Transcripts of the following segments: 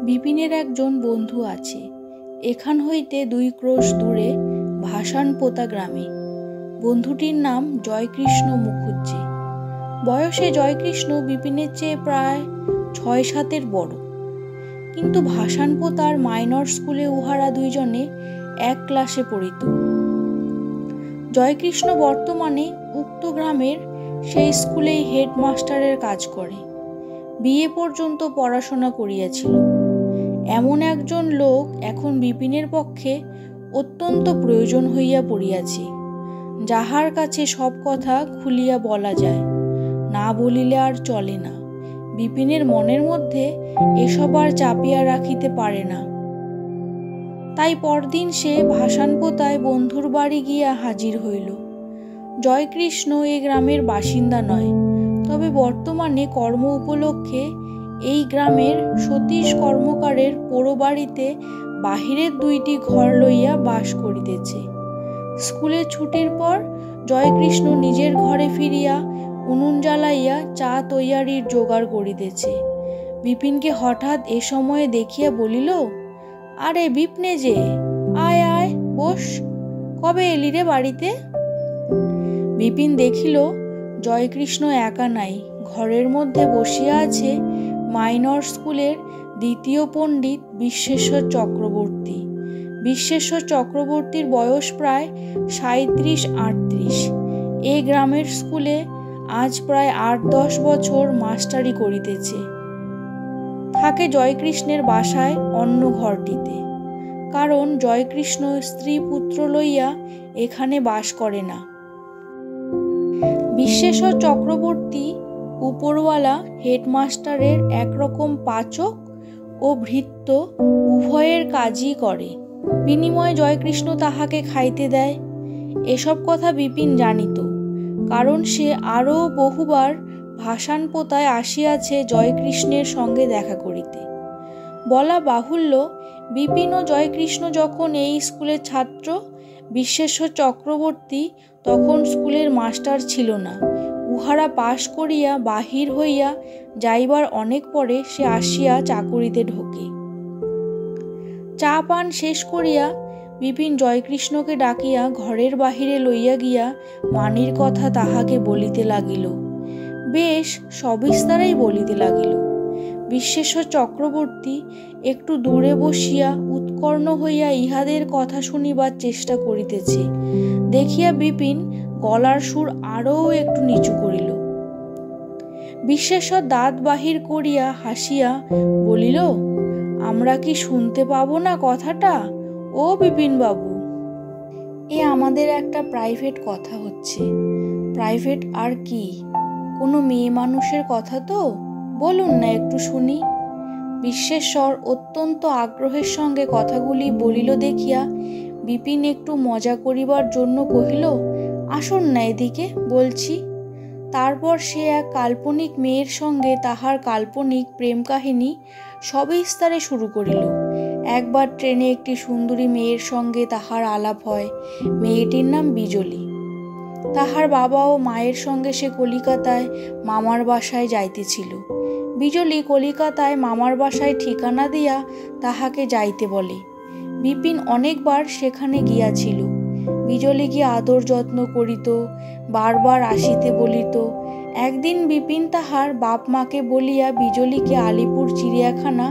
বিপিনের একজন বন্ধু আছে, এখান হইতে 2 ক্রোশ দূরে ভাসানপোতা গ্রামে। বন্ধুটির নাম জয়কৃষ্ণ মুখুজ্জে। বয়সে জয়কৃষ্ণ বিপিনের চেয়ে প্রায় 6-7 বড়, কিন্তু ভাসানপোতার মাইনর স্কুলে উহারা দুইজনে এক ক্লাসে পড়িত। জয়কৃষ্ণ বর্তমানে উক্ত গ্রামের সেই স্কুলেই হেডমাস্টারের কাজ করে। বিএ পর্যন্ত পড়াশোনা করিয়াছিল। এমন একজন লোক এখন বিপিনের পক্ষে অত্যন্ত প্রয়োজন হইয়া পড়িয়াছে, যাহার কাছে সব কথা খুলিয়া বলা যায়, না বলিলে আর চলে না। বিপিনের মনের মধ্যে এসব আর চাপিয়া রাখিতে পারে না। তাই পরদিন সে ভাসানপোতায় বন্ধুর বাড়ি গিয়া হাজির হইল। জয়কৃষ্ণ এ গ্রামের বাসিন্দা নয়, তবে বর্তমানে কর্ম উপলক্ষে এই গ্রামের সতীশ কর্মকারের পোড়োবাড়িতে বাহিরের 2টি ঘর লইয়া বাস করিতেছে। স্কুলের ছুটির পর জয়কৃষ্ণ নিজের ঘরে ফিরিয়া উনুন জ্বালাইয়া চা তৈয়ারির জোগাড় করিতেছে। বিপিনকে হঠাৎ এ সময়ে দেখিয়া বলিল, আরে বিপনে যে, আয় আয় বস, কবে এলি রে বাড়িতে? বিপিন দেখিল জয়কৃষ্ণ একা নাই, ঘরের মধ্যে বসিয়া আছে মাইনর স্কুলের 2য় পণ্ডিত বিশ্বেশ্বর চক্রবর্তী। বিশ্বেশ্বর চক্রবর্তীর বয়স প্রায় 37-38। এ গ্রামের স্কুলে আজ প্রায় 8-10 বছর মাস্টারি করিতেছে। থাকে জয়কৃষ্ণের বাসায় অন্য ঘরটিতে, কারণ জয়কৃষ্ণ স্ত্রী পুত্র লইয়া এখানে বাস করে না। বিশ্বেশ্বর চক্রবর্তী উপরওয়ালা হেডমাস্টারের একরকম পাচক ও ভৃত্য উভয়ের কাজই করে। বিনিময়ে জয়কৃষ্ণ তাহাকে খাইতে দেয়। এসব কথা বিপিন জানিত, কারণ সে আরও বহুবার ভাসানপোতায় আসিয়াছে জয়কৃষ্ণের সঙ্গে দেখা করিতে। বলা বাহুল্য, বিপিন ও জয়কৃষ্ণ যখন এই স্কুলের ছাত্র, বিশ্বেশ্বর চক্রবর্তী তখন স্কুলের মাস্টার ছিল না। উহারা পাশ করিয়া বাহির হইয়া যাইবার অনেক পরে সে আসিয়া চাকুরিতে ঢোকে। চা পান শেষ করিয়া বিপিন জয়কৃষ্ণকে ডাকিয়া ঘরের বাহিরে লইয়া গিয়া মানির কথা তাহাকে বলিতে লাগিল। বেশ সবিস্তারেই বলিতে লাগিল। বিশ্বেশ্বর চক্রবর্তী একটু দূরে বসিয়া উৎকর্ণ হইয়া ইহাদের কথা শুনিবার চেষ্টা করিতেছে দেখিয়া বিপিন গলার সুর আরও একটু নিচু করিল। বিশ্বেশ্বর দাঁত বাহির করিয়া হাসিয়া বলিল, আমরা কি শুনতে পাবো না কথাটা ও বিপিন বাবু? এ আমাদের একটা প্রাইভেট কথা হচ্ছে। প্রাইভেট আর কি, কোনো মেয়ে মানুষের কথা তো, বলুন না একটু শুনি। বিশ্বেশ্বর অত্যন্ত আগ্রহের সঙ্গে কথাগুলি বলিল দেখিয়া বিপিন একটু মজা করিবার জন্য কহিল, আসুন না এদিকে, বলছি। তারপর সে এক কাল্পনিক মেয়ের সঙ্গে তাহার কাল্পনিক প্রেম কাহিনী সবিস্তারে শুরু করিল। একবার ট্রেনে একটি সুন্দরী মেয়ের সঙ্গে তাহার আলাপ হয়। মেয়েটির নাম বিজলি। তাহার বাবা ও মায়ের সঙ্গে সে কলিকাতায় মামার বাসায় যাইতেছিল। বিজলি কলিকাতায় মামার বাসায় ঠিকানা দিয়া তাহাকে যাইতে বলে। বিপিন অনেকবার সেখানে গিয়াছিল। বিজলিকে আদর যত্ন করিত, বারবার আসিতে বলিত। একদিন বিপিন তাহার বাপ মাকে বলিয়া বিজলিকে আলিপুর চিড়িয়াখানা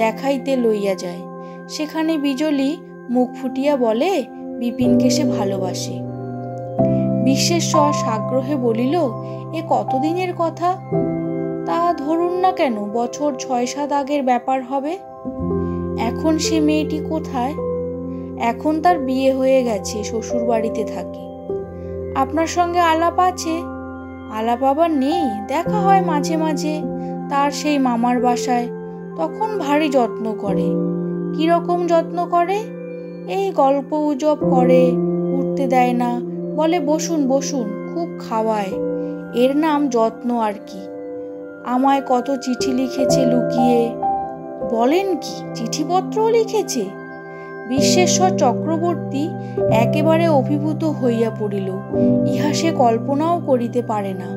দেখাইতে লইয়া যায়। সেখানে বিজলি মুখ ফুটিয়া বলে বিপিনকে সে ভালোবাসে। বিশ্বেশ্বর সাগ্রহে বলিল, এ কতদিনের কথা? তা ধরুন না কেন, বছর 6-7 আগের ব্যাপার হবে। এখন সে মেয়েটি কোথায়? এখন তার বিয়ে হয়ে গেছে, শ্বশুর বাড়িতে থাকে। আপনার সঙ্গে আলাপ আছে? আলাপ আবার নেই, দেখা হয় মাঝে মাঝে তার সেই মামার বাসায়। তখন ভারী যত্ন করে। কিরকম যত্ন করে? এই গল্প গুজব করে, উঠতে দেয় না, বলে বসুন বসুন, খুব খাওয়ায়। এর নাম যত্ন আর কি। আমায় কত চিঠি লিখেছে লুকিয়ে। বলেন কি, চিঠিপত্রও লিখেছে? বিশ্বেশ্বর চক্রবর্তী একেবারে অভিভূত হইয়া পড়িল। ইহা সে কল্পনাও করিতে পারে না।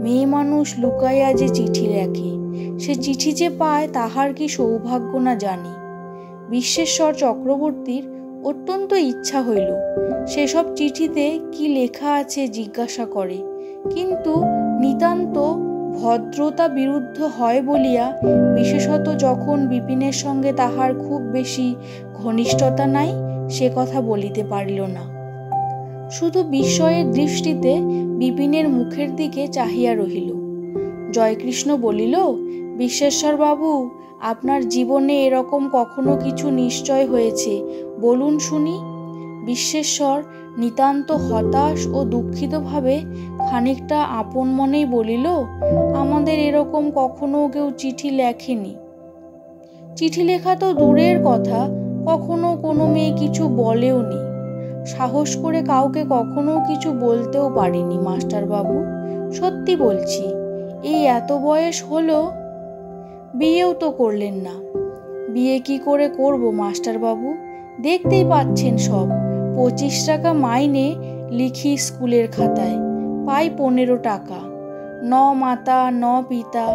মেয়ে মানুষ লুকাইয়া যে চিঠি লেখে, সে চিঠি যে পায় তাহার কি সৌভাগ্য না জানি। বিশ্বেশ্বর চক্রবর্তীর অত্যন্ত ইচ্ছা হইল সেসব চিঠিতে কি লেখা আছে জিজ্ঞাসা করে, কিন্তু নিতান্ত ভদ্রতা বিরুদ্ধ হয় বলিয়া, বিশেষত যখন বিপিনের সঙ্গে তাহার খুব বেশি ঘনিষ্ঠতা নাই, সে কথা বলিতে পারিল না। শুধু বিস্ময়ের দৃষ্টিতে বিপিনের মুখের দিকে চাহিয়া রহিল। জয়কৃষ্ণ বলিল, বিশ্বেশ্বর বাবু, আপনার জীবনে এরকম কখনো কিছু নিশ্চয় হয়েছে, বলুন শুনি। বিশ্বেশ্বর নিতান্ত হতাশ ও দুঃখিতভাবে খানিকটা আপন মনেই বলিল, আমাদের এরকম কখনো কেউ চিঠি লেখেনি। চিঠি লেখা তো দূরের কথা, কখনো কোনো মেয়ে কিছু বলেও নি। সাহস করে কাউকে কখনো কিছু বলতেও পারিনি মাস্টারবাবু, সত্যি বলছি। এই এত বয়স হলো, বিয়েও তো করলেন না। বিয়ে কি করে করব মাস্টারবাবু, দেখতেই পাচ্ছেন সব। 25 টাকা মাইনে লিখি স্কুলের খাতায়, পাই 15 টাকা। ন মাতা ন পিতা,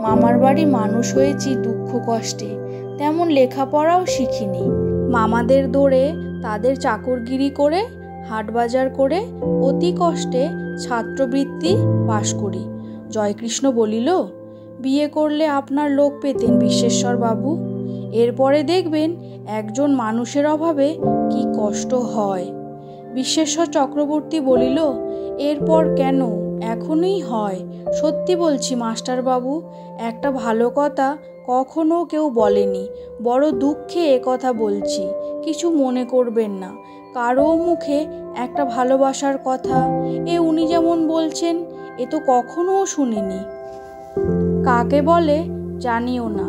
মামার বাড়ি মানুষ হয়েছি দুঃখ কষ্টে, তেমন লেখাপড়াও শিখিনি। মামাদের দৌড়ে তাদের চাকরগিরি করে, হাটবাজার করে অতি কষ্টে ছাত্রবৃত্তি পাশ করি। জয়কৃষ্ণ বলিল, বিয়ে করলে আপনার লোক পেতেন বিশ্বেশ্বর বাবু, এরপরে দেখবেন একজন মানুষের অভাবে কি কষ্ট হয়। বিশ্বেশ্বর চক্রবর্তী বলিল, এরপর কেন, এখনই হয়। সত্যি বলছি মাস্টারবাবু, একটা ভালো কথা কখনো কেউ বলেনি, বড় দুঃখে এ কথা বলছি, কিছু মনে করবেন না। কারো মুখে একটা ভালোবাসার কথা এ উনি যেমন বলছেন, এ তো কখনো শুনিনি। কাকে বলে জানিও না,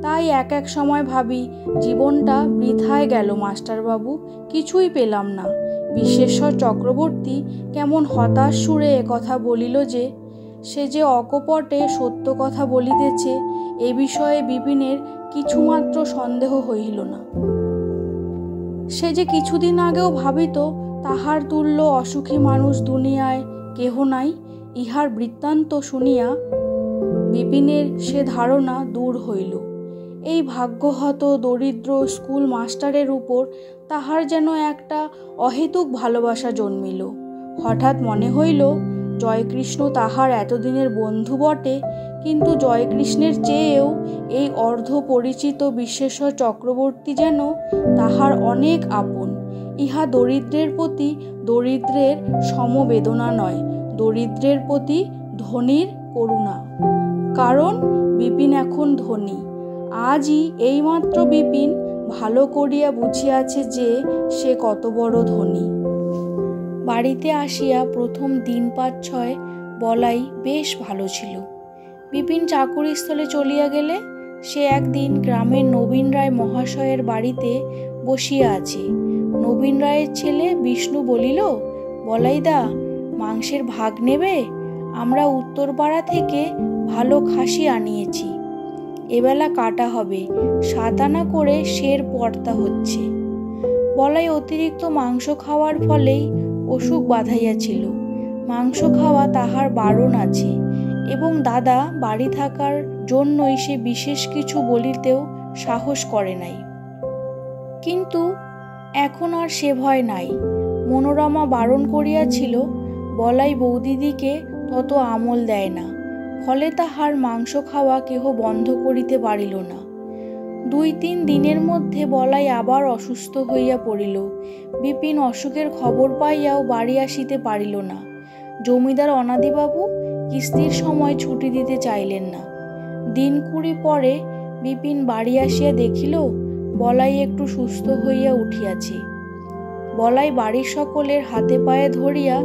তাই এক এক সময় ভাবি জীবনটা বৃথায় গেল মাস্টারবাবু, কিছুই পেলাম না। বিশ্বেশ্বর চক্রবর্তী কেমন হতাশ সুরে কথা বলিল যে, সে যে অকপটে সত্য কথা বলিতেছে এ বিষয়ে বিপিনের কিছুমাত্র সন্দেহ হইল না। সে যে কিছুদিন আগেও ভাবিত তাহার তুল্য অসুখী মানুষ দুনিয়ায় কেহ নাই, ইহার বৃত্তান্ত শুনিয়া বিপিনের সে ধারণা দূর হইল। এই ভাগ্যহত দরিদ্র স্কুল মাস্টারের উপর তাহার যেন একটা অহেতুক ভালোবাসা জন্মিল। হঠাৎ মনে হইল জয়কৃষ্ণ তাহার এতদিনের বন্ধু বটে, কিন্তু জয়কৃষ্ণের চেয়েও এই অর্ধ পরিচিত বিশ্বেশ্বর চক্রবর্তী যেন তাহার অনেক আপন। ইহা দরিদ্রের প্রতি দরিদ্রের সমবেদনা নয়, দরিদ্রের প্রতি ধনীর করুণা। কারণ বিপিন এখন ধনী। আজই এইমাত্র বিপিন ভালো করিয়া বুঝিয়াছে যে সে কত বড় ধনী। বাড়িতে আসিয়া প্রথম দিন 5-6 বলাই বেশ ভালো ছিল। বিপিন চাকুরিস্থলে চলিয়া গেলে সে একদিন গ্রামের নবীন রায় মহাশয়ের বাড়িতে বসিয়া আছে। নবীন রায়ের ছেলে বিষ্ণু বলিল, বলাইদা, মাংসের ভাগ নেবে? আমরা উত্তরপাড়া থেকে ভালো খাসি আনিয়েছি, এবেলা কাটা হবে, 7 আনা করে সের পর্তা হচ্ছে। বলাই অতিরিক্ত মাংস খাওয়ার ফলেই অসুখ বাঁধাইয়াছিল। মাংস খাওয়া তাহার বারণ আছে এবং দাদা বাড়ি থাকার জন্যই সে বিশেষ কিছু বলিতেও সাহস করে নাই। কিন্তু এখন আর সে ভয় নাই। মনোরমা বারণ করিয়াছিল, বলাই বৌদিদিকে তত আমল দেয় না, ফলে তাহার মাংস খাওয়া কেহ বন্ধ করিতে পারিল না। 2-3 দিনের মধ্যে বলাই আবার অসুস্থ হইয়া পড়িল। বিপিন অসুখের খবর পাইয়াও বাড়ি আসিতে পারিল না। জমিদার অনাদিবাবু কিস্তির সময় ছুটি দিতে চাইলেন না। দিন 20 পরে বিপিন বাড়ি আসিয়া দেখিল বলাই একটু সুস্থ হইয়া উঠিয়াছে। বলাই বাড়ির সকলের হাতে পায়ে ধরিয়া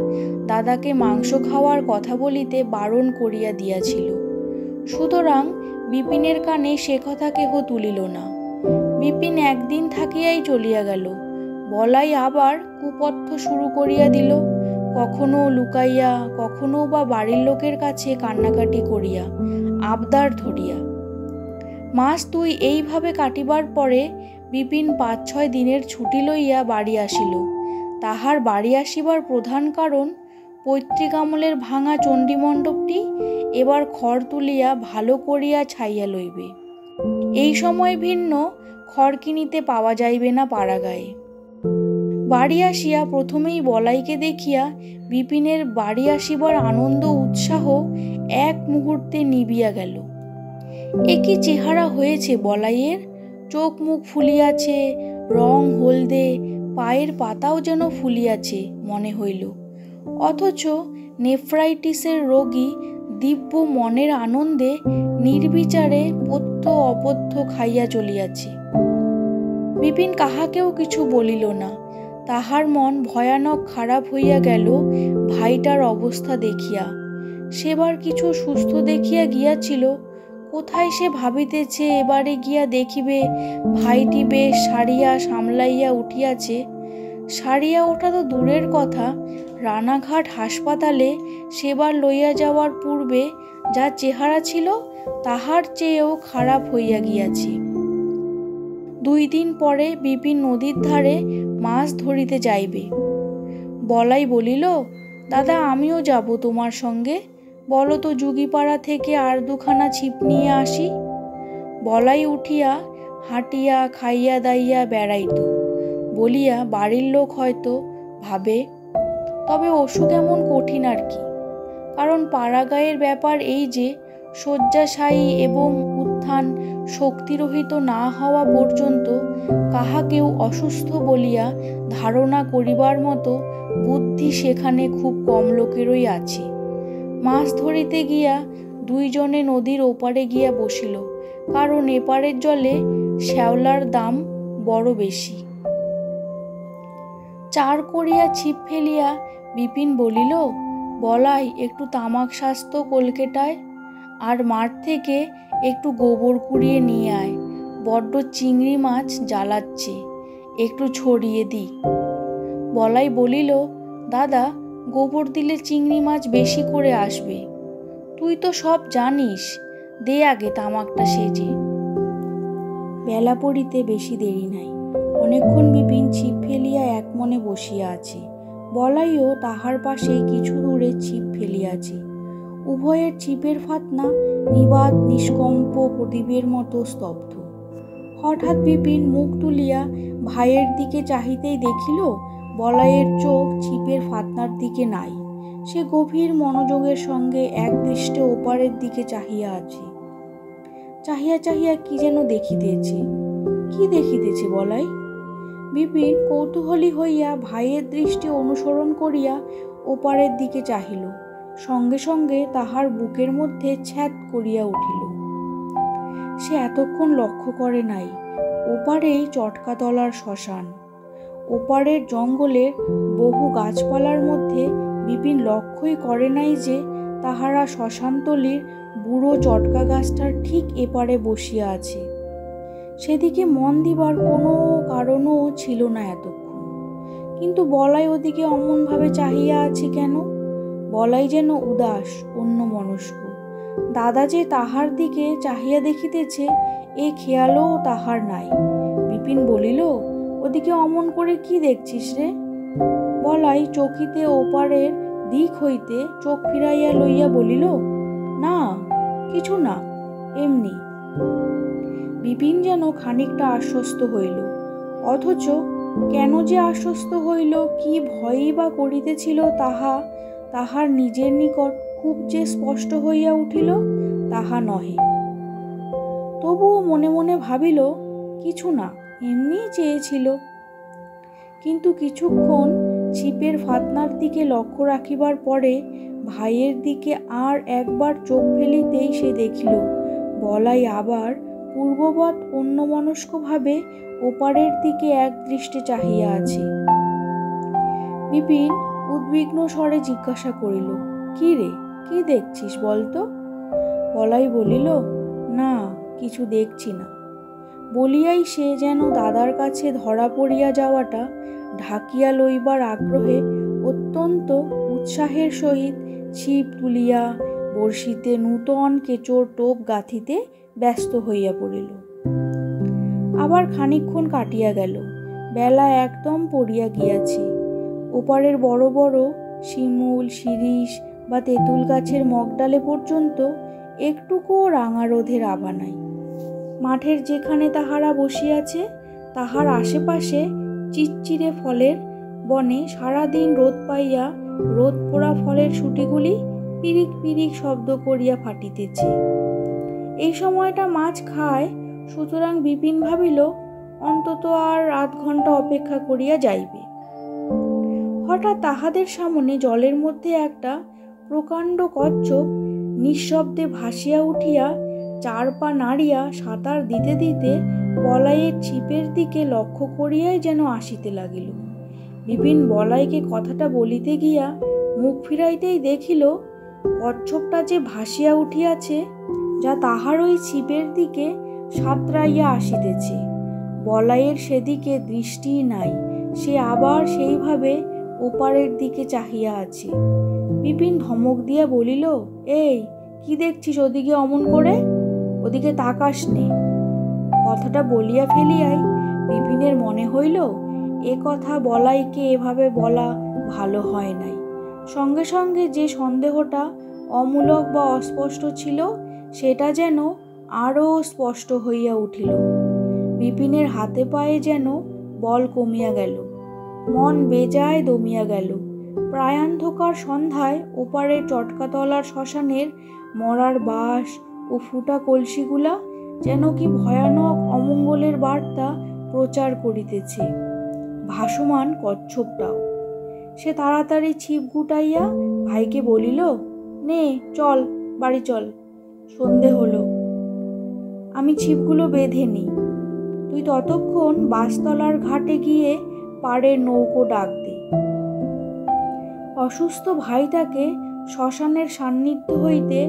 দাদাকে মাংস খাওয়ার কথা বলিতে বারণ করিয়া দিয়াছিল। সুতরাং বিপিনের কানে সে কথা কেহ তুলিল না। বিপিন একদিন থাকিয়াই চলিয়া গেল। বলাই আবার কুপথ্য শুরু করিয়া দিল, কখনো লুকাইয়া, কখনো বা বাড়ির লোকের কাছে কান্নাকাটি করিয়া, আবদার ধরিয়া। মাস 2 এইভাবে কাটিবার পরে বিপিন 5-6 দিনের ছুটি লইয়া বাড়ি আসিল। তাহার বাড়ি আসিবার প্রধান কারণ পৈতৃক আমলের ভাঙা চণ্ডীমণ্ডপটি এবার খড় তুলিয়া ভালো করিয়া ছাইয়া লইবে। এই সময় ভিন্ন খড় কিনিতে পাওয়া যাইবে না পাড়াগায়ে। বাড়ি আসিয়া প্রথমেই বলাইকে দেখিয়া বিপিনের বাড়ি আসিবার আনন্দ উৎসাহ এক মুহূর্তে নিবিয়া গেল। এ কি চেহারা হয়েছে বলাইয়ের! চোখ মুখ ফুলিয়াছে, রং হলদে, পায়ের পাতাও যেন ফুলিয়াছে মনে হইল। অথচ নেফ্রাইটিসের রোগী দিব্য মনের আনন্দে নির্বিচারে পথ্য অপথ্য খাইয়া চলিয়াছে। বিপিন কাহাকেও কিছু বলিল না। তাহার মন ভয়ানক খারাপ হইয়া গেল ভাইটার অবস্থা দেখিয়া। সেবার কিছু সুস্থ দেখিয়া গিয়াছিল, কোথায় সে ভাবিতেছে এবারে গিয়া দেখিবে ভাইটি বেশ সারিয়া সামলাইয়া উঠিয়াছে। সারিয়া ওঠা তো দূরের কথা, রানাঘাট হাসপাতালে সেবার লইয়া যাওয়ার পূর্বে যা চেহারা ছিল তাহার চেয়েও খারাপ হইয়া গিয়াছে। 2 দিন পরে বিপিন নদীর ধারে মাছ ধরিতে যাইবে। বলাই বলিল, দাদা আমিও যাব তোমার সঙ্গে, বলো তো যুগিপাড়া থেকে আর 2খানা ছিপ নিয়ে আসি। বলাই উঠিয়া হাঁটিয়া খাইয়া দাইয়া বেড়াইত বলিয়া বাড়ির লোক হয়তো ভাবে, তবে অসুখ এমন কঠিন আর কি। কারণ পাড়াগাঁয়ের ব্যাপার এই যে শয্যাশায়ী এবং উত্থান শক্তিরহিত না হওয়া পর্যন্ত কাহাকেও অসুস্থ বলিয়া ধারণা করিবার মতো বুদ্ধি সেখানে খুব কম লোকেরই আছে। মাছ ধরিতে গিয়া 2 জনে নদীর ওপারে গিয়া বসিল, কারণ এপারের জলে শ্যাওলার দাম বড় বেশি। 4 করিয়া ছিপ ফেলিয়া বিপিন বলিল, বলাই একটু তামাক শাস্ত কলকেটায়, আর মাঠ থেকে একটু গোবর কুড়িয়ে নিয়ে আয়, বড্ড চিংড়ি মাছ জ্বালাচ্ছে, একটু ছড়িয়ে দি। বলাই বলিল, দাদা গোবর দিলে চিংড়ি মাছ বেশি করে আসবে। তুই তো সব জানিস, দে আগে তামাকটা সেজে। বেলা পড়িতে বেশি দেরি নাই। অনেকক্ষণ বিপিন ছিপ ফেলিয়া এক মনে বসিয়া আছে। বলাইও তাহার পাশে কিছু দূরে ছিপ ফেলিয়াছে। উভয়ের ছিপের ফাতনা নিবাত নিষ্কম্প প্রদীপের মতো স্তব্ধ। হঠাৎ বিপিন মুখ তুলিয়া ভাইয়ের দিকে চাহিতেই দেখিল বলাইয়ের চোখ ছিপের ফাতনার দিকে নাই। সে গভীর মনোযোগের সঙ্গে এক দৃষ্টে ওপারের দিকে চাহিয়া আছে। চাহিয়া চাহিয়া কি যেন দেখিতেছে। কি দেখিতেছে বলাই? বিপিন কৌতূহলী হইয়া ভাইয়ের দৃষ্টি অনুসরণ করিয়া ওপারের দিকে চাহিল। সঙ্গে সঙ্গে তাহার বুকের মধ্যে ছ্যাদ করিয়া উঠিল। সে এতক্ষণ লক্ষ্য করে নাই ওপারেই চটকাতলার শ্মশান। ওপারের জঙ্গলের বহু গাছপালার মধ্যে বিপিন লক্ষ্যই করে নাই যে তাহারা শ্মশানতলির বুড়ো চটকা গাছটার ঠিক এপারে বসিয়া আছে। সেদিকে মন দিবার কোনো কারণও ছিল না এতক্ষণ। কিন্তু বলাই ওদিকে অমনভাবে চাহিয়া আছে কেন? বলাই যেন উদাস, অন্যমনস্ক। দাদা যে তাহার দিকে চাহিয়া দেখিতেছে এ খেয়ালও তাহার নাই। বিপিন বলিল, ওদিকে অমন করে কি দেখছিস রে? বলাই চকিতে ওপারের দিক হইতে চোখ ফিরাইয়া লইয়া বলিল, না কিছু না, এমনি। বিপিন যেন খানিকটা আশ্বস্ত হইল। অথচ কেন যে আশ্বস্ত হইল, কি ভয়ই বা করিতেছিল তাহার নিজের নিকট খুব যে স্পষ্ট হইয়া উঠিল তাহা নহে। তবুও মনে মনে ভাবিল, কিছু না, এমনি চেয়েছিল। কিন্তু কিছুক্ষণ ছিপের ফাতনার দিকে লক্ষ্য রাখিবার পরে ভাইয়ের দিকে আর একবার চোখ ফেলিতেই সে দেখিল বলাই আবার পূর্ববৎ অন্যমনস্কভাবে ওপারের দিকে এক দৃষ্টে চাহিয়া আছে। বিপিন উদ্বিগ্ন স্বরে জিজ্ঞাসা করিল, কি রে, কি দেখছিস বলতো? বলাই বলিল, না কিছু দেখছি না। বলিয়াই সে যেন দাদার কাছে ধরা পড়িয়া যাওয়াটা ঢাকিয়া লইবার আগ্রহে অত্যন্ত উৎসাহের সহিত ছিপ তুলিয়া বড়শিতে নূতন কেঁচোর টোপ গাঁথিতে ব্যস্ত হইয়া পড়িল। আবার খানিকক্ষণ কাটিয়া গেল। বেলা একদম পড়িয়া গিয়াছে। ওপারের বড় বড় শিমুল, শিরীষ বা তেঁতুল গাছের মগডালে পর্যন্ত একটুকুও রাঙা রোদের আভা নাই। মাঠের যেখানে তাহারা বসিয়াছে তাহার আশেপাশে চিচ্চিরে ফলের বনে সারাদিন রোদ পাইয়া রোদ পোড়া ফলের শুটিগুলি পিরিক পিরিক শব্দ করিয়া ফাটিতেছে। এই সময়টা মাছ খায়, সুতরাং বিপিন ভাবিল অন্তত আর আধ ঘন্টা অপেক্ষা করিয়া যাইবে। হঠাৎ তাহাদের সামনে জলের মধ্যে একটা প্রকাণ্ড কচ্ছপ নিঃশব্দে ভাসিয়া উঠিয়া 4 পা নাড়িয়া সাঁতার দিতে দিতে বলাইয়ের ছিপের দিকে লক্ষ্য করিয়াই যেন আসিতে লাগিল। বিপিন বলাইকে কথাটা বলিতে গিয়া মুখ ফিরাইতেই দেখিল কচ্ছপটা যে ভাসিয়া উঠিয়াছে, যা তাহার ওই ছিপের দিকে সাঁতরাইয়া আসিতেছে। বলাইয়ের সেদিকে দৃষ্টি নাই, সে আবার সেইভাবে ওপারের দিকে চাহিয়া আছে। বিপিন ধমক দিয়া বলিল, এই কি দেখছিস ওদিকে অমন করে? ওদিকে তাকাস নে। কথাটা বলিয়া ফেলিয়াই বিপিনের মনে হইল এ কথা বলাইকে এভাবে বলা ভালো হয় নাই। সঙ্গে সঙ্গে যে সন্দেহটা অমূলক বা অস্পষ্ট ছিল সেটা যেন আরও স্পষ্ট হইয়া উঠিল। বিপিনের হাতে পায়ে যেন বল কমিয়া গেল, মন বেজায় দমিয়া গেল। প্রায়ান্ধকার সন্ধ্যায় ওপারের চটকাতলার শ্মশানের মরার বাঁশ ও ফুটা কলসিগুলা যেন কি ভয়ানক অমঙ্গলের বার্তা প্রচার করিতেছে। ভাসমান কচ্ছপটাও। সে তাড়াতাড়ি ছিপ গুটাইয়া ভাইকে বলিল, নে চল, বাড়ি চল, সন্ধে হলো, আমি ছিপগুলো বেঁধে নি। তুই ততক্ষণ বাসতলার ঘাটে গিয়ে পাড়ের নৌকো ডাক দে। অসুস্থ ভাইটাকে শ্মশানের সান্নিধ্য হইতে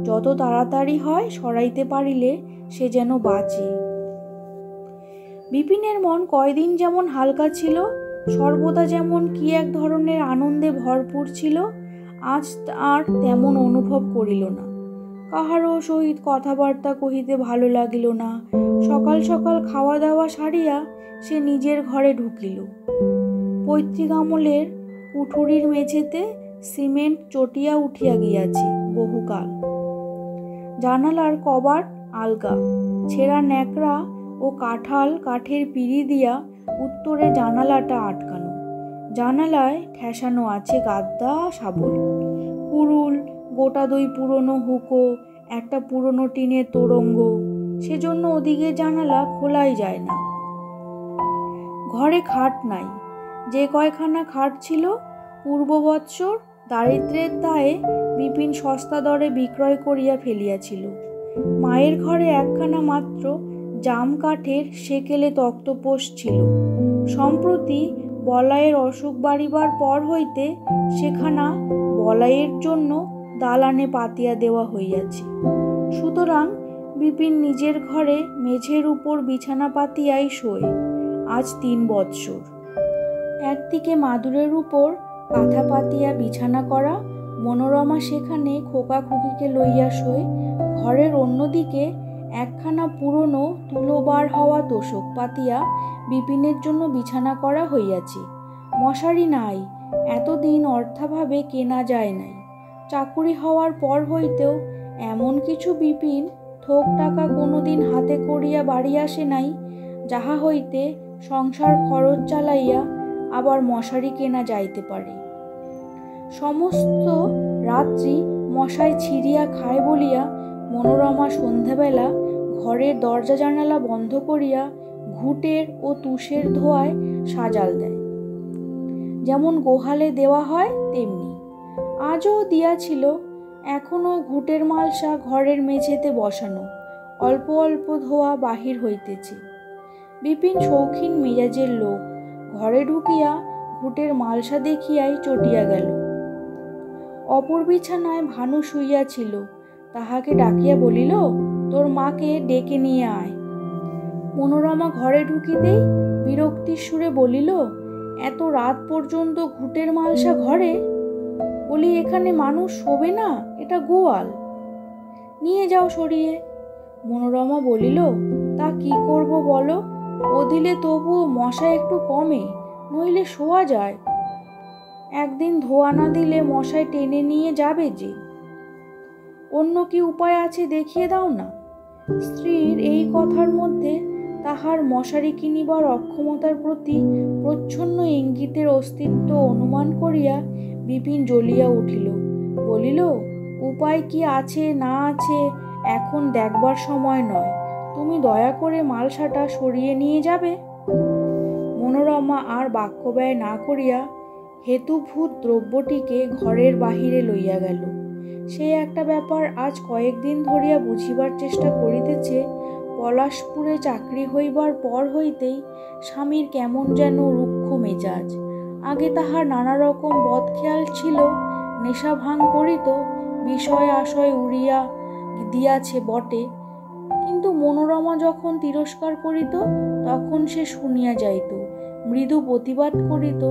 যত তাড়াতাড়ি হয় সরাইতে পারিলে সে যেন বাঁচে। বিপিনের মন কয়দিন যেমন হালকা ছিল, সর্বদা যেমন কি এক ধরনের আনন্দে ভরপুর ছিল, আজ আর তেমন অনুভব করিল না। কাহারও সহিত কথাবার্তা কহিতে ভালো লাগিল না। সকাল সকাল খাওয়া দাওয়া সারিয়া সে নিজের ঘরে ঢুকিল। পৈতৃক আমলের কুঠুরির মেঝেতে সিমেন্ট চটিয়া উঠিয়া গিয়াছে বহুকাল। জানালার কবাট আলগা, ছেঁড়া ন্যাকড়া ও কাঁঠাল কাঠের পিঁড়ি দিয়া উত্তরে জানালাটা আটকানো। জানালায় ঠেসানো আছে গাদ্দা, শাবল, কুড়ুল, গোটা 2 পুরনো হুঁকো, একটা পুরনো টিনের তোরঙ্গ। সেজন্য ওদিকে জানালা খোলাই যায় না। ঘরে খাট নাই। যে কয়খানা খাট ছিল পূর্ববৎসর দারিদ্র্যের দায়ে বিপিন সস্তা দরে বিক্রয় করিয়া ফেলিয়াছিল। মায়ের ঘরে একখানা মাত্র জাম কাঠের সেকেলে তক্তপোষ ছিল। সম্প্রতি বলাইয়ের অসুখ বাড়িবার পর হইতে সেখানা বলাইয়ের জন্য দালানে পাতিয়া দেওয়া হইয়াছে। সুতরাং বিপিন নিজের ঘরে মেঝের উপর বিছানা পাতিয়াই শোয় আজ 3 বৎসর। একদিকে মাদুরের উপর কাঁথা পাতিয়া বিছানা করা, মনোরমা সেখানে খোকা খুকিকে লইয়া শোয়। ঘরের অন্যদিকে একখানা পুরনো তুলো বার হওয়া তোষক পাতিয়া বিপিনের জন্য বিছানা করা হইয়াছে। মশারি নাই, এতদিন অর্থাভাবে কেনা যায় নাই। চাকুরি হওয়ার পর হইতেও এমন কিছু বিপিন থোক টাকা কোনোদিন হাতে করিয়া বাড়ি আসে নাই, যাহা হইতে সংসার খরচ চালাইয়া আবার মশারি কেনা যাইতে পারে। সমস্ত রাত্রি মশায় ছিঁড়িয়া খায় বলিয়া মনোরমা সন্ধ্যাবেলা ঘরের দরজা জানালা বন্ধ করিয়া ঘুটের ও তুষের ধোঁয়ায় সাজাল দেয়। যেমন গোহালে দেওয়া হয় তেমনি আজও দিয়াছিল। এখনো ঘুটের মালসা ঘরের মেঝেতে বসানো, অল্প অল্প ধোঁয়া বাহির হইতেছে। বিপিন শৌখিন মেজাজের লোক। ঘরে ঢুকিয়া ঘুটের মালসা দেখিয়াই চটিয়া গেল। অপর বিছানায় ভানু শুইয়াছিল। তাহাকে ডাকিয়া বলিল, তোর মাকে ডেকে নিয়ে আয়। মনোরমা ঘরে ঢুকিতেই বিরক্তির সুরে বলিল, এত রাত পর্যন্ত ঘুটের মালসা ঘরে? বলি, এখানে মানুষ শোবে না, এটা গোয়াল, নিয়ে যাও সরিয়ে। মনোরমা বলিল, তা কি করব বলো? ও দিলে তবুও মশা একটু কমে, নইলে শোয়া যায়। একদিন ধোয়া না দিলে মশাই টেনে নিয়ে যাবে যে। অন্য কি উপায় আছে দেখিয়ে দাও না। স্ত্রীর এই কথার মধ্যে তাহার মশারি কিনিবার অক্ষমতার প্রতি প্রচ্ছন্ন ইঙ্গিতের অস্তিত্ব অনুমান করিয়া বিপিন জ্বলিয়া উঠিল। বলিল, উপায় কি আছে না আছে এখন দেখবার সময় নয়, তুমি দয়া করে মালসাটা সরিয়ে নিয়ে যাবে। মনোরমা আর বাক্য ব্যয় না করিয়া হেতুভূত দ্রব্যটিকে ঘরের বাহিরে লইয়া গেল। সে একটা ব্যাপার আজ কয়েকদিন ধরিয়া বুঝিবার চেষ্টা করিতেছে। পলাশপুরে চাকরি হইবার পর হইতেই স্বামীর কেমন যেন রুক্ষ মেজাজ। আগে তাহার নানা রকম বদখেয়াল ছিল, নেশা ভাঙ করিত, বিষয় আশয় উড়িয়া দিয়াছে বটে, কিন্তু মনোরমা যখন তিরস্কার করিত তখন সে শুনিয়া যাইত, মৃদু প্রতিবাদ করিত,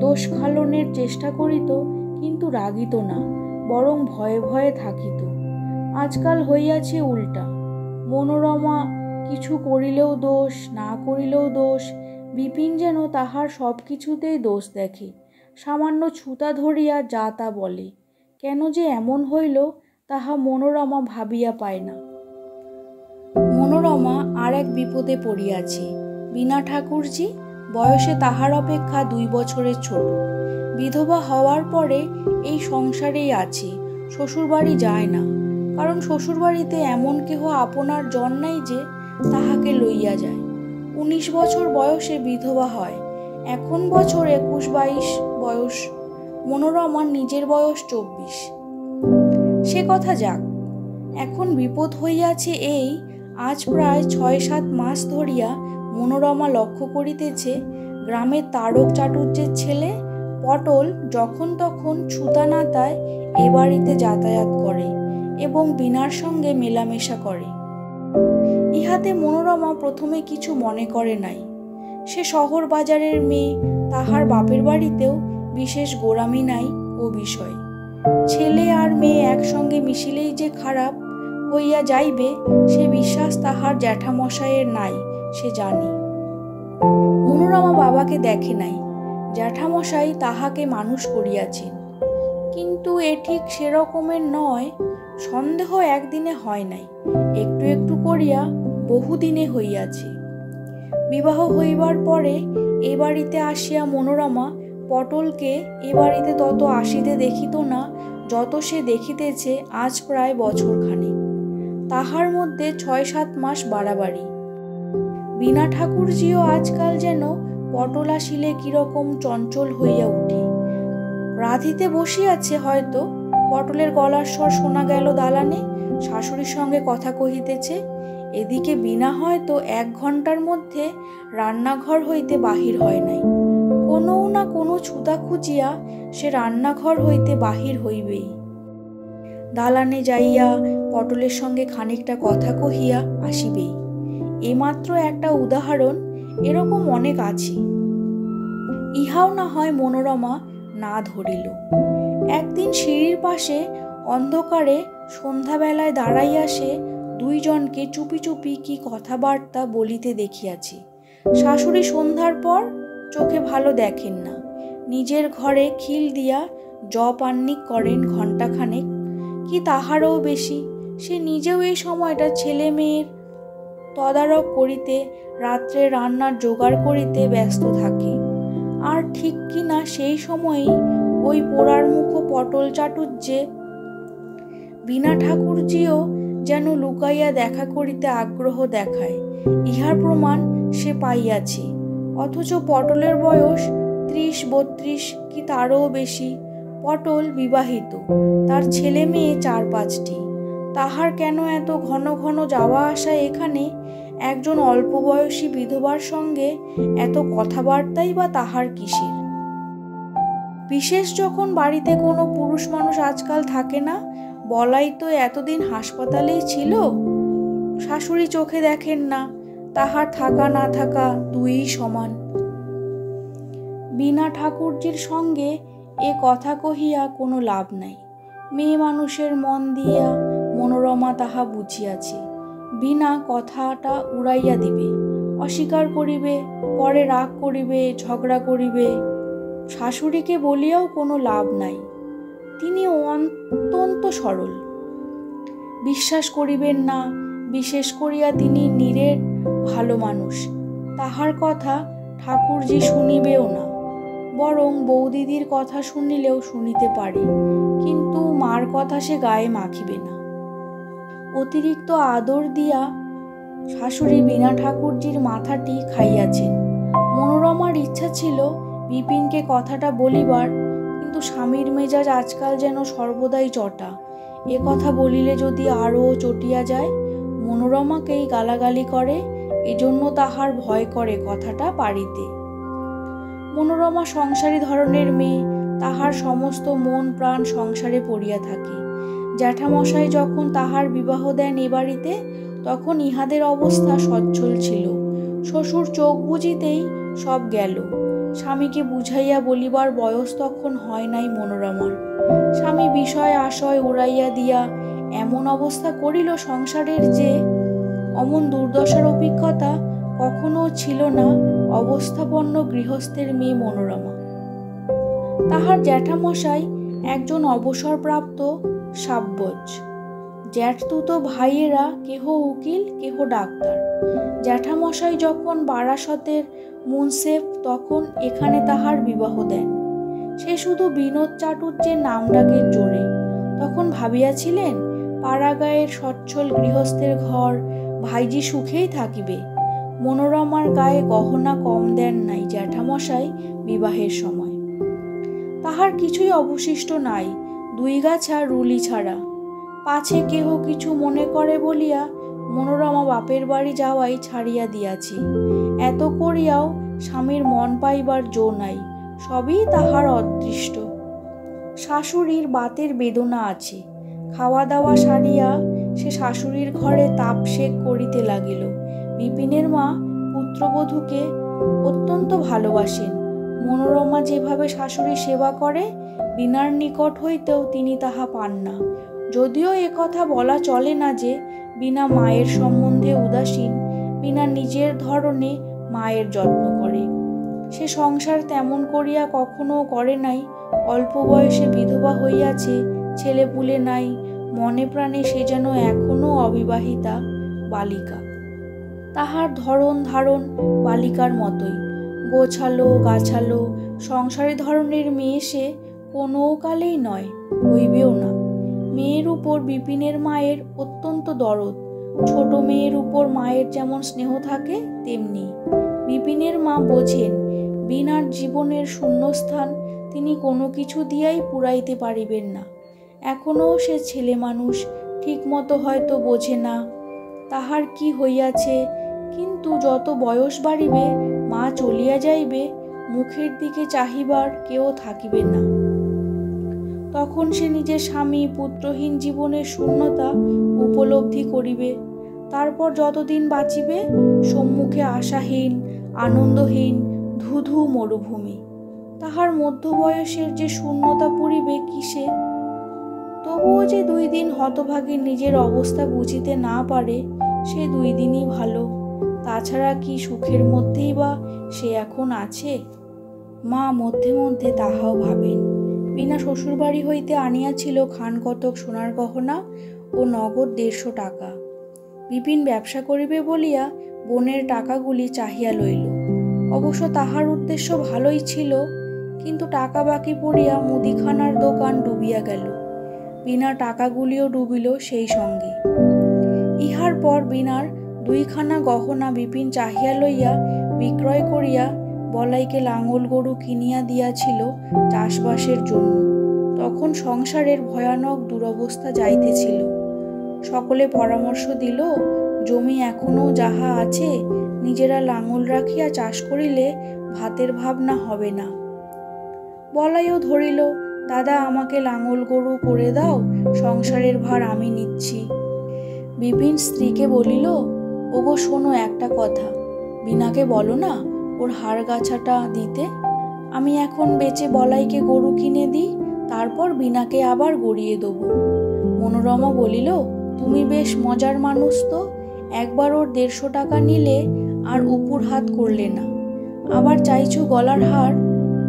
দোষ খালনের চেষ্টা করিত, কিন্তু রাগিত না, বরং ভয়ে ভয়ে থাকিত। আজকাল হইয়াছে উল্টা। মনোরমা কিছু করিলেও দোষ, না করিলেও দোষ। বিপিন যেন তাহার সব কিছুতেই দোষ দেখে, সামান্য ছুতা ধরিয়া যা তা বলে। কেন যে এমন হইল তাহা মনোরমা ভাবিয়া পায় না। মনোরমা আর এক বিপদে পড়িয়াছে। বীণা ঠাকুরজি বয়সে তাহার অপেক্ষা 2 বছরের ছোট। বিধবা হওয়ার পরে এই সংসারেই আছে, শ্বশুরবাড়ি যায় না, কারণ শ্বশুরবাড়িতে এমন কেহ আপনার জন নাই যে তাহাকে লইয়া যায়। 19 বছর বয়সে বিধবা হয়, এখন বছর 21-22 বয়স। মনোরমার নিজের বয়স 24। সে কথা যাক, এখন বিপদ হইয়াছে এই, আজ প্রায় 6-7 মাস ধরিয়া মনোরমা লক্ষ্য করিতেছে গ্রামের তারক চাটুর্যের ছেলে পটল যখন তখন ছুতানাতায় এ বাড়িতে যাতায়াত করে এবং বীণার সঙ্গে মেলামেশা করে। ইহাতে মনোরমা প্রথমে কিছু মনে করে নাই। সে শহর বাজারের মেয়ে, তাহার বাপের বাড়িতেও বিশেষ গোঁড়ামি নাই ও বিষয়। ছেলে আর মেয়ে একসঙ্গে মিশিলেই যে খারাপ হইয়া যাইবে সে বিশ্বাস তাহার জ্যাঠামশাইয়ের নাই, সে জানে। মনোরমা বাবাকে দেখে নাই, জ্যাঠামশাই তাহাকে মানুষ করিয়াছেন, কিন্তু এ ঠিক সেরকমের নয়। সন্দেহ একদিনে হয় নাই, একটু একটু করিয়া বহুদিনে হইয়াছে। বিবাহ হইবার পরে এ বাড়িতে আসিয়া মনোরমা পটলকে এ বাড়িতে তত আসিতে দেখিত না যত সে দেখিতেছে আজ প্রায় বছরখানেক। তাহার মধ্যে 6-7 মাস বাড়াবাড়ি। বীণা ঠাকুরজিও আজকাল যেন পটল আসিলে কিরকম চঞ্চল হইয়া উঠে। রাঁধিতে বসিয়াছে হয়তো, পটলের গলার স্বর শোনা গেল দালানে, শাশুড়ির সঙ্গে কথা কহিতেছে। এদিকে বীণা হয়তো 1 ঘন্টার মধ্যে রান্নাঘর হইতে বাহির হয় নাই। কোনো না কোনো ছুতা খুঁজিয়া সে রান্নাঘর হইতে বাহির হইবেই। দালানে যাইয়া পটলের সঙ্গে খানিকটা কথা কহিয়া আসিবেই। এইমাত্র একটা উদাহরণ, এরকম অনেক আছে। ইহাও না হয় মনোরমা না ধরিল। একদিন সিঁড়ির পাশে অন্ধকারে সন্ধ্যাবেলায় দাঁড়াইয়া সে 2 জনকে চুপি চুপি কি কথাবার্তা বলিতে দেখিয়াছে। শাশুড়ি সন্ধ্যার পর চোখে ভালো দেখেন না, নিজের ঘরে খিল দিয়া জপ আহ্নিক করেন ঘণ্টাখানেক কি তাহারও বেশি। সে নিজেও এই সময়টা ছেলে মেয়ের তদারক করিতে, রাত্রে রান্নার জোগাড় করিতে ব্যস্ত থাকে। আর ঠিক কিনা সেই সময়েই ওই পোড়ার মুখ পটল চাটুর্যে বীণা ঠাকুরজিও যেন লুকাইয়া দেখা করিতে আগ্রহ দেখায়। ইহার প্রমাণ সে পাইয়াছে। অথচ পটলের বয়স 30-32 কি তারও বেশি। পটল বিবাহিত, তার ছেলে মেয়ে 4-5টি। তাহার কেন এত ঘন ঘন যাওয়া আসা এখানে? একজন অল্প বয়সী বিধবার সঙ্গে এত কথাবার্তাই বা তাহার কিসের? বিশেষ যখন বাড়িতে কোনো পুরুষ মানুষ আজকাল থাকে না, বলাই তো এতদিন হাসপাতালেই ছিল। শাশুড়ি চোখে দেখেন না, তাহার থাকা না থাকা দুইই সমান। বীণা ঠাকুরজির সঙ্গে এ কথা কহিয়া কোনো লাভ নাই। মেয়ে মানুষের মন দিয়া মনোরমা তাহা বুঝিয়াছে। বীণা কথাটা উড়াইয়া দিবে, অস্বীকার করিবে, পরে রাগ করিবে, ঝগড়া করিবে। শাশুড়িকে বলিয়াও কোনো লাভ নাই, তিনি অত্যন্ত সরল। বিশ্বাস করিবেন না, বিশেষ করিয়া তিনি নিরেট ভালো মানুষ। তাহার কথা ঠাকুরজি শুনিবেও না, বরং বৌদিদির কথা শুনিলেও শুনিতে পারে, কিন্তু মার কথা সে গায়ে মাখিবে না। অতিরিক্ত আদর দিয়া শাশুড়ি বিনা ঠাকুরজির মাথাটি খাইয়াছেন। মনোরমার ইচ্ছা ছিল বিপিনকে কথাটা বলিবার, কিন্তু স্বামীর মেজাজ আজকাল যেন সর্বদাই চটা। এ কথা বলিলে যদি আরও চটিয়া যায়, মনোরমাকেই গালাগালি করে, এজন্য তাহার ভয় করে কথাটা পাড়িতে। মনোরমা সংসারী ধরনের মেয়ে, তাহার সমস্ত মন প্রাণ সংসারে পড়িয়া থাকে। জ্যাঠামশাই যখন তাহার বিবাহ দেন এ বাড়িতে, তখন ইহাদের অবস্থা সচ্ছল ছিল। শ্বশুর চোখ বুজিতেই সব গেল। স্বামীকে বুঝাইয়া বলিবার বয়স তখন হয় নাই মনোরমার। স্বামী বিষয় আশয় উড়াইয়া দিয়া এমন অবস্থা করিল সংসারের, যে অমন দুর্দশার অভিজ্ঞতা কখনো ছিল না অবস্থাপন্ন গৃহস্থের মেয়ে মনোরমা। তাহার জ্যাঠামশাই একজন অবসরপ্রাপ্ত সাব্বজ। জ্যাঠতুতো ভাইয়েরা কেহ উকিল, কেহ ডাক্তার। জ্যাঠামশাই যখন বারাসতের মুন্সেফ, তখন এখানে তাহার বিবাহ দেন। সে শুধু বিনোদ চাটুর্যের নাম ডাকের জোরে। তখন ভাবিয়াছিলেন পাড়াগাঁয়ের সচ্ছল গৃহস্থের ঘর ভাইজি সুখেই থাকিবে। মনোরমার গায়ে গহনা কম দেন নাই জ্যাঠামশাই বিবাহের সময়। তাহার কিছুই অবশিষ্ট নাই, 2 গাছা রুলি ছাড়া। পাছে কেহ কিছু মনে করে বলিয়া মনোরমা বাপের বাড়ি যাওয়াই ছাড়িয়া দিয়াছে। এত করিয়াও স্বামীর মন পাইবার জো নাই, সবই তাহার অদৃষ্ট। শাশুড়ির বাতের বেদনা আছে। খাওয়া দাওয়া সারিয়া সে শাশুড়ির ঘরে তাপ সেক করিতে লাগিল। বিপিনের মা পুত্রবধূকে অত্যন্ত ভালোবাসেন। মনোরমা যেভাবে শাশুড়ি সেবা করে, বিনার নিকট হইতেও তিনি তাহা পান না। যদিও একথা বলা চলে না যে বিনা মায়ের সম্বন্ধে উদাসীন, বিনা নিজের ধরনে মায়ের যত্ন করে। সে সংসার তেমন করিয়া কখনো করে নাই। অল্প বয়সে বিধবা হইয়াছে, ছেলেপুলে নাই, মনে প্রাণে সে যেন এখনো অবিবাহিতা বালিকা। তাহার ধরন ধারণ বালিকার মতোই, গোছালো গাছালো সংসারী ধরনের মেয়ে সে কোনো কালেই নয়, হইবেও না। মেয়ের উপর বিপিনের মায়ের অত্যন্ত দরদ। ছোট মেয়ের উপর মায়ের যেমন স্নেহ থাকে, তেমনি বিপিনের মা বোঝেন বিনার জীবনের শূন্যস্থান তিনি কোনো কিছু দিয়াই পুরাইতে পারিবেন না। এখনও সে ছেলে মানুষ, ঠিক মতো হয়তো বোঝে না তাহার কি হইয়াছে, কিন্তু যত বয়স বাড়িবে, মা চলিয়া যাইবে, মুখের দিকে চাহিবার কেউ থাকিবে না। তখন সে নিজের স্বামী পুত্রহীন জীবনের শূন্যতা উপলব্ধি করিবে। তারপর যতদিন বাঁচিবে, সম্মুখে আশাহীন, আনন্দহীন ধুধু মরুভূমি। তাহার মধ্যবয়সের যে শূন্যতা পুরিবে কিসে? তবুও যে 2 দিন হতভাগী নিজের অবস্থা বুঝিতে না পারে, সে 2 দিনই ভালো। তাছাড়া কি সুখের মধ্যেই বা সে এখন আছে? মা মধ্যে মধ্যে তাহাও ভাবেন। বিনা শ্বশুরবাড়ি হইতে আনিয়াছিল খানকতক সোনার গহনা ও নগদ 150 টাকা। বিপিন ব্যবসা করিবে বলিয়া বোনের টাকাগুলি চাহিয়া লইল। অবশ্য তাহার উদ্দেশ্য ভালোই ছিল, কিন্তু টাকা বাকি পড়িয়া মুদিখানার দোকান ডুবিয়া গেল। বিনা টাকাগুলিও ডুবিল সেই সঙ্গে। ইহার পর বিনার 2 খানা গহনা বিপিন চাহিয়া লইয়া বিক্রয় করিয়া বলাইকে লাঙল গরু কিনিয়া দিয়াছিল চাষবাসের জন্য। তখন সংসারের ভয়ানক দুরবস্থা যাইতেছিল। সকলে পরামর্শ দিল, জমি এখনো যাহা আছে নিজেরা লাঙল রাখিয়া চাষ করিলে ভাতের ভাবনা হবে না। বলাইও ধরিল, দাদা আমাকে লাঙল গরু করে দাও, সংসারের ভার আমি নিচ্ছি। বিপিন স্ত্রীকে বলিল, ওগো শোনো একটা কথা, বিনাকে বলো না ওর হাড় গাছাটা দিতে। আমি এখন বেচে বলাইকে গরু কিনে দিই, তারপর বিনাকে আবার গড়িয়ে দেব। মনোরমা বলিল, তুমি বেশ মজার মানুষ তো, একবার ওর 150 টাকা নিলে আর উপুর হাত করলে না, আবার চাইছো গলার হার।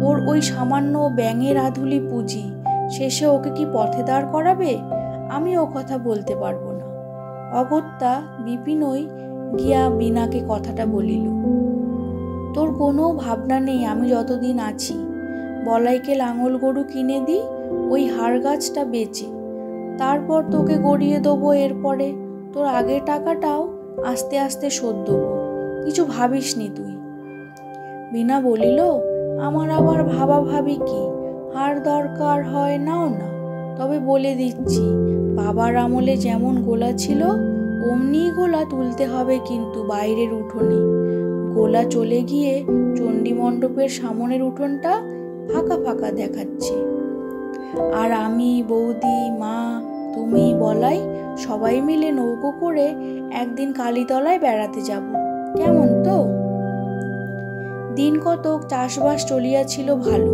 ওর ওই সামান্য ব্যাঙের আধুলি পুঁজি শেষে ওকে কি পথে দাঁড় করাবে? আমি ও কথা বলতে পারবো না। অগত্যা বিপিনই গিয়া বিনাকে কথাটা বলিল। তোর কোনো ভাবনা নেই আমি যতদিন আছি। বলাইকে লাঙল গরু কিনে দিই ওই হাড় গাছটা বেচে, তারপর তোকে গড়িয়ে দেবো। এরপরে তোর আগের টাকাটাও আস্তে আস্তে শোধ দেবো। কিছু ভাবিস নি তুই। বিনা বলিল, আমার আবার ভাবা ভাবি কি? হাড় দরকার হয় নাও না, তবে বলে দিচ্ছি বাবার আমলে যেমন গোলা ছিল অমনি গোলা তুলতে হবে, কিন্তু বাইরের উঠোনে। গোলা চলে গিয়ে চণ্ডী মণ্ডপের সামনের উঠোনটা ফাঁকা ফাঁকা দেখাচ্ছে। আর আমি, বৌদি, মা, তুমি, বলাই সবাই মিলে নৌকো করে একদিন কালীতলায় বেড়াতে যাব। কেমন তো? দিন কতক চাষবাস চলিয়াছিল ভালো।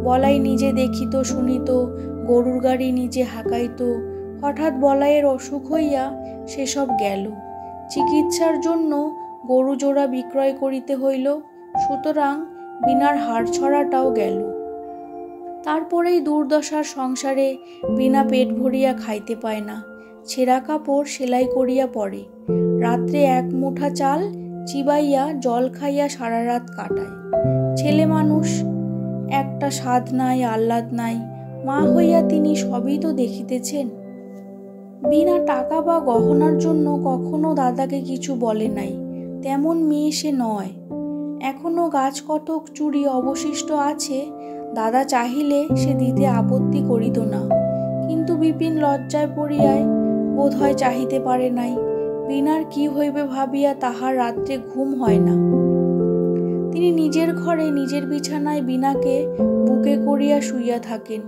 বলাই নিজে দেখিত শুনিত, গরুর গাড়ি নিজে হাঁকাইত। হঠাৎ বলাইয়ের অসুখ হইয়া সেসব গেল। চিকিৎসার জন্য গরু জোড়া বিক্রয় করিতে হইল, সুতরাং বিনার হাড় ছড়াটাও গেল। তারপরেই দুর্দশার সংসারে বিনা পেট ভরিয়া খাইতে পায় না। ছেঁড়া কাপড় সেলাই করিয়া পড়ে, রাত্রে এক মুঠা চাল চিবাইয়া জল খাইয়া সারা রাত কাটায়। ছেলে মানুষ, একটা স্বাদ নাই, আহ্লাদ নাই। মা হইয়া তিনি সবই তো দেখিতেছেন। বিনা টাকা বা গহনার জন্য কখনো দাদাকে কিছু বলে নাই, তেমন মেয়ে সে নয়। এখনো গাছ কতক চুড়ি অবশিষ্ট আছে, দাদা চাহিলে সে দিতে আপত্তি করিত না, কিন্তু বিপিন লজ্জায় পড়িয়ায় বোধ হয় চাহিতে পারে নাই। বিনার কি হইবে ভাবিয়া তাহার রাত্রে ঘুম হয় না। তিনি নিজের ঘরে নিজের বিছানায় বিনাকে বুকে করিয়া শুইয়া থাকেন।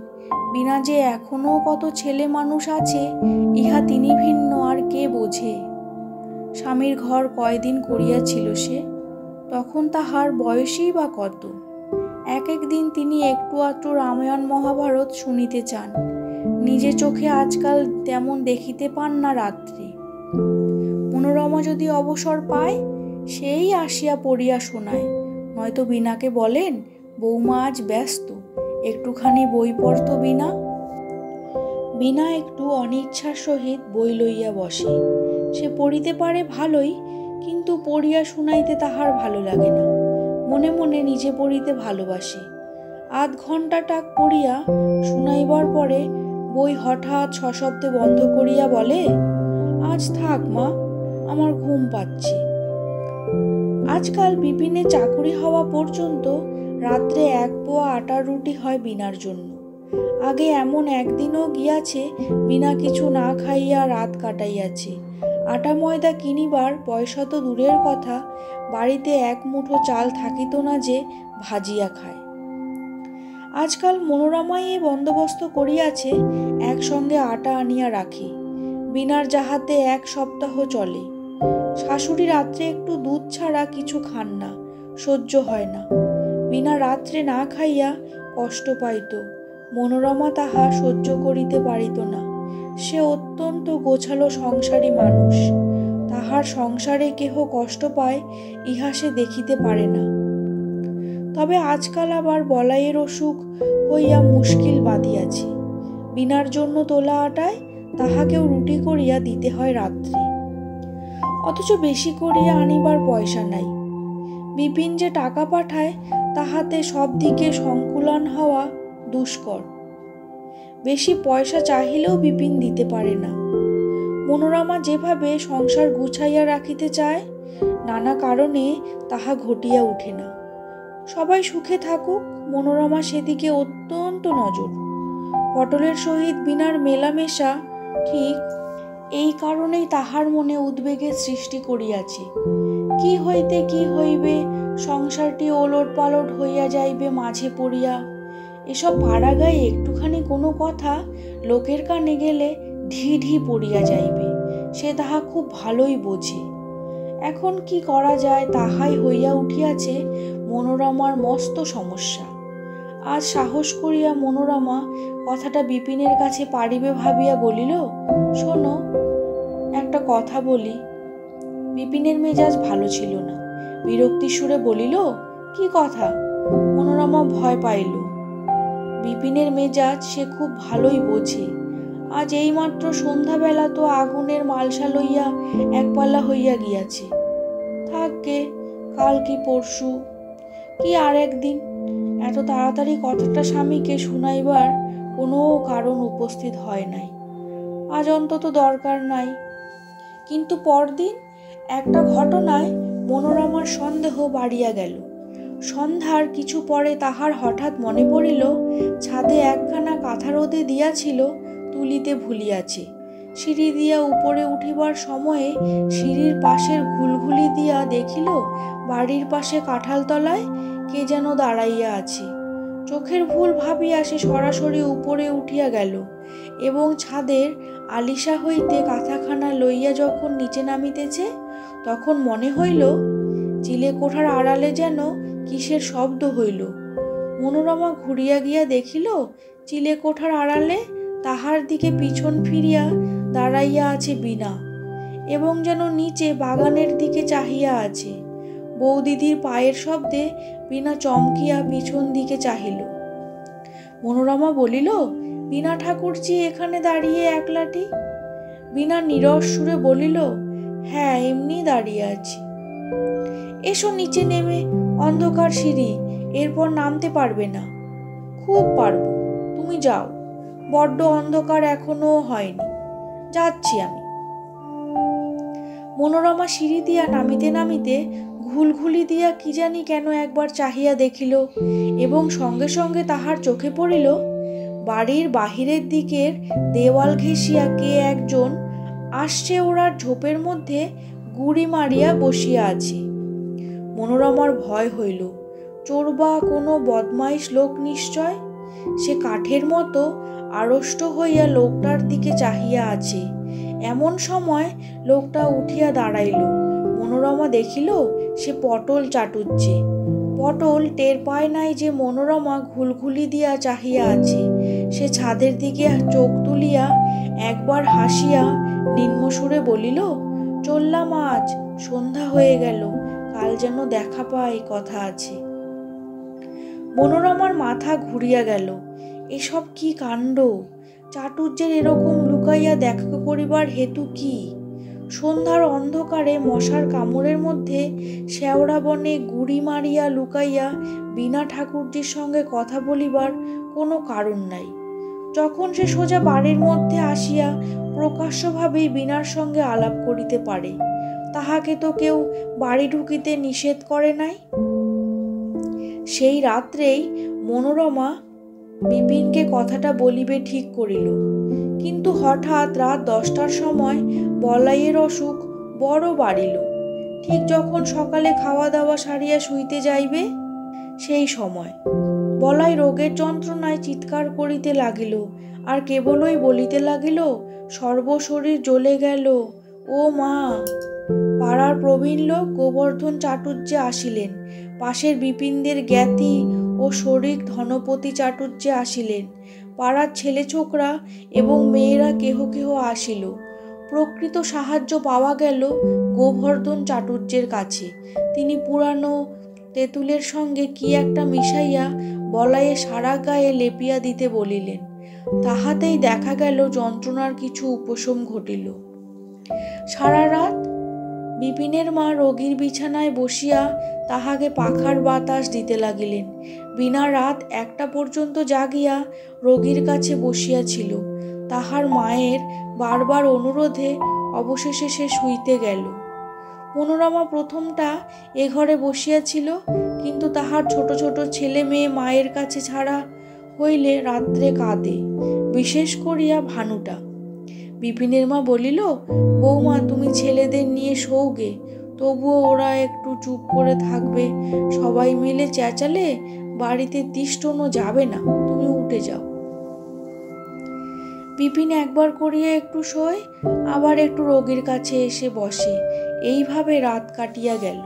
বিনা যে এখনো কত ছেলে মানুষ আছে ইহা তিনি ভিন্ন আর কে বোঝে। স্বামীর ঘর কয়দিন করিয়াছিল সে, তখন তাহার বয়সই বা কত। এক এক দিন তিনি একটু আধটু রামায়ণ মহাভারত শুনিতে চান, নিজে চোখে আজকাল তেমন দেখিতে পান না রাত্রে। মনোরমা যদি অবসর পায় সেই আসিয়া পড়িয়া শোনায়, নয়তো বিনাকে বলেন, বৌমা আজ ব্যস্ত, একটুখানি বই পড়তো বিনা। বিনা একটু অনিচ্ছার সহিত বই লইয়া বসে। সে পড়িতে পারে ভালোই, কিন্তু পড়িয়া শুনাইতে তাহার ভালো লাগে না। মনে মনে নিজে পড়িতে ভালোবাসে। আধ ঘণ্টাটাক পড়িয়া শুনাইবার পরে বই হঠাৎ সশব্দে বন্ধ করিয়া বলে, আজ থাক মা, আমার ঘুম পাচ্ছে। আজকাল বিপিনে চাকুরি হওয়া পর্যন্ত রাত্রে এক পোয়া আটার রুটি হয় বিনার জন্য। আগে এমন একদিনও গিয়াছে বিনা কিছু না খাইয়া রাত কাটাইয়াছে। আটা ময়দা কিনিবার পয়সা তো দূরের কথা, বাড়িতে এক মুঠো চাল থাকিত না যে ভাজিয়া খায়। আজকাল মনোরমাই এ বন্দোবস্ত করিয়াছে, একসঙ্গে আটা আনিয়া রাখে। বিনার যাহাতে এক সপ্তাহ চলে। শাশুড়ি রাত্রে একটু দুধ ছাড়া কিছু খান না, সহ্য হয় না। বিনা রাত্রে না খাইয়া কষ্ট পাইত, মনোরমা তাহা সহ্য করিতে পারিত না। সে অত্যন্ত গোছালো সংসারী মানুষ, তাহার সংসারে কেহ কষ্ট পায় ইহা সে দেখিতে পারে না। তবে আজকাল আবার বলাইয়ের অসুখ হইয়া মুশকিল বাঁধিয়াছে। বিনার জন্য তোলা আটায় তাহাকেও রুটি করিয়া দিতে হয় রাত্রে, অথচ বেশি করিয়া আনিবার পয়সা নাই। বিপিন যে টাকা পাঠায় তাহাতে সব দিকে সংকুলান হওয়া দুষ্কর। বেশি পয়সা চাহিলেও বিপিন দিতে পারে না। মনোরমা যেভাবে সংসার গুছাইয়া রাখিতে চায়, নানা কারণে তাহা ঘটিয়া উঠে না। সবাই সুখে থাকুক, মনোরমা সেদিকে অত্যন্ত নজর। পটলের সহিত বিনার মেলামেশা ঠিক এই কারণেই তাহার মনে উদ্বেগের সৃষ্টি করিয়াছে। কি হইতে কি হইবে, সংসারটি ওলট পালট হইয়া যাইবে মাঝে পড়িয়া। এসব পাড়াগায়ে একটুখানি কোনো কথা লোকের কানে গেলে ঢি ঢি পড়িয়া যাইবে, সে তাহা খুব ভালোই বোঝে। এখন কি করা যায় তাহাই হইয়া উঠিয়াছে মনোরমার মস্ত সমস্যা। আজ সাহস করিয়া মনোরমা কথাটা বিপিনের কাছে পারিবে ভাবিয়া বলিল, শোনো, একটা কথা বলি। বিপিনের মেজাজ ভালো ছিল না, বিরক্তি সুরে বলিল, কি কথা? মনোরমা ভয় পাইল। বিপিনের মেজাজ সে খুব ভালোই বোঝে। আজ এইমাত্র সন্ধ্যাবেলা তো আগুনের মালসা লইয়া একপাল্লা হইয়া গিয়াছে। থাকবে, কাল কি পরশু কি আর একদিন, এত তাড়াতাড়ি কথাটা স্বামীকে শুনাইবার কোনো কারণ উপস্থিত হয় নাই। আজ অন্তত দরকার নাই। কিন্তু পরদিন একটা ঘটনায় মনোরমার সন্দেহ বাড়িয়া গেল। সন্ধ্যার কিছু পরে তাহার হঠাৎ মনে পড়িল ছাদে একখানা কাঁথা রোদে দিয়াছিল, তুলিতে ভুলিয়াছে। সিঁড়ি দিয়া উপরে উঠিবার সময়ে সিঁড়ির পাশের ঘুলঘুলি দিয়া দেখিল বাড়ির পাশে কাঁঠালতলায় কে যেন দাঁড়াইয়া আছে। চোখের ভুল ভাবিয়া সে সরাসরি উপরে উঠিয়া গেল এবং ছাদের আলিশা হইতে কাঁথাখানা লইয়া যখন নিচে নামিতেছে, তখন মনে হইল চিলেকোঠার আড়ালে যেন কিসের শব্দ হইল। মনোরমা ঘুরিয়া গিয়া দেখিল চিলেকোঠার আড়ালে তাহার দিকে পিছন ফিরিয়া দাঁড়াইয়া আছে বীণা, এবং যেন নিচে বাগানের দিকে চাহিয়া আছে। বৌদিদির পায়ের শব্দে বীণা চমকিয়া পিছন দিকে চাহিল। মনোরমা বলিল, বীণা ঠাকুরজি এখানে দাঁড়িয়ে একলাটি? বীণা নীরস সুরে বলিল, হ্যাঁ, এমনি দাঁড়িয়ে আছি। এসো নিচে নেমে, অন্ধকার সিঁড়ি, এরপর নামতে পারবে না। খুব পারবো, তুমি যাও, বড্ড অন্ধকার এখনো হয়নি, যাচ্ছি আমি। মনোরমা সিঁড়ি দিয়া নামিতে নামিতে ঘুলঘুলি দিয়া কি জানি কেন একবার চাহিয়া দেখিল, এবং সঙ্গে সঙ্গে তাহার চোখে পড়িল বাড়ির বাহিরের দিকের দেওয়াল ঘেঁষিয়া কে একজন আসছে ওরার ঝোপের মধ্যে গুড়ি মারিয়া বসিয়া আছে। মনোরমার ভয় হইল, চোর বা কোনো বদমাইশ লোক নিশ্চয়। সে কাঠের মতো আড়ষ্ট হইয়া লোকটার দিকে চাহিয়া আছে। এমন সময় লোকটা উঠিয়া দাঁড়াইল। মনোরমা দেখিল সে পটল চাটুচ্ছে। পটল টের পায় নাই যে মনোরমা ঘুলঘুলি দিয়া চাহিয়া আছে। সে ছাদের দিকে চোখ তুলিয়া একবার হাসিয়া নিম্নসুরে বলিল, চললাম আজ, সন্ধ্যা হয়ে গেল, কাল যেন দেখা পাই, কথা আছে। মনোরমার মাথা ঘুরিয়া গেল। এসব কি কাণ্ড! চাটুর্যের এরকম লুকাইয়া দেখা করিবার হেতু কি? সন্ধ্যার অন্ধকারে মশার কামড়ের মধ্যে শেওড়া বনে গুড়ি মারিয়া লুকাইয়া বীণা ঠাকুরজির সঙ্গে কথা বলিবার কোনো কারণ নাই। যখন সে সোজা বাড়ির মধ্যে আসিয়া প্রকাশ্যভাবেই বীণার সঙ্গে আলাপ করিতে পারে, তাহাকে তো কেউ বাড়ি ঢুকিতে নিষেধ করে নাই। সেই রাত্রেই মনোরমা বিপিনকে কথাটা বলিবে ঠিক করিল। কিন্তু হঠাৎ রাত 10টার সময় বলাইয়ের অসুখ বড় বাড়িল। ঠিক যখন সকালে খাওয়া দাওয়া সারিয়া শুইতে যাইবে, সেই সময় বলাই রোগের যন্ত্রণায় চিৎকার করিতে লাগিল, আর কেবলই বলিতে লাগিল, সর্বশরীর জ্বলে গেল, ও মা! পাড়ার প্রবীণ লোক গোবর্ধন চাটুর্যে আসিলেন, পাশের বিপিনদের জ্ঞাতি ও শরিক ধনপতি চাটুর্যে আসিলেন, পাড়ার ছেলে ছোকরা এবং মেয়েরা কেহ কেহ আসিল। প্রকৃত সাহায্য পাওয়া গেল গোবর্ধন চাটুর্যের কাছে। তিনি পুরানো তেঁতুলের সঙ্গে কি একটা মিশাইয়া বলাইয়ে সারা গায়ে লেপিয়া দিতে বলিলেন। তাহাতেই দেখা গেল যন্ত্রণার কিছু উপশম ঘটিল। সারা রাত বিপিনের মা রোগীর বিছানায় বসিয়া তাহাকে পাখার বাতাস দিতে লাগিলেন। বীণা রাত 1টা পর্যন্ত জাগিয়া রোগীর কাছে বসিয়াছিল। তাহার মায়ের বারবার অনুরোধে অবশেষে সে শুইতে গেল। মনোরমা প্রথমটা এ ঘরে বসিয়াছিল, কিন্তু তাহার ছোট ছোট ছেলে মেয়ে মায়ের কাছে ছাড়া হইলে রাত্রে কাঁদে, বিশেষ করিয়া ভানুটা। বিপিনের মা বলিল, বৌমা, তুমি ছেলেদের নিয়ে শোওগে, তবুও ওরা একটু চুপ করে থাকবে। সবাই মিলে চেঁচালে বাড়িতে তিষ্ঠনও যাবে না, তুমি উঠে যাও। বিপিন একবার করিয়া একটু শোয়, আবার একটু রোগীর কাছে এসে বসে। এইভাবে রাত কাটিয়া গেল।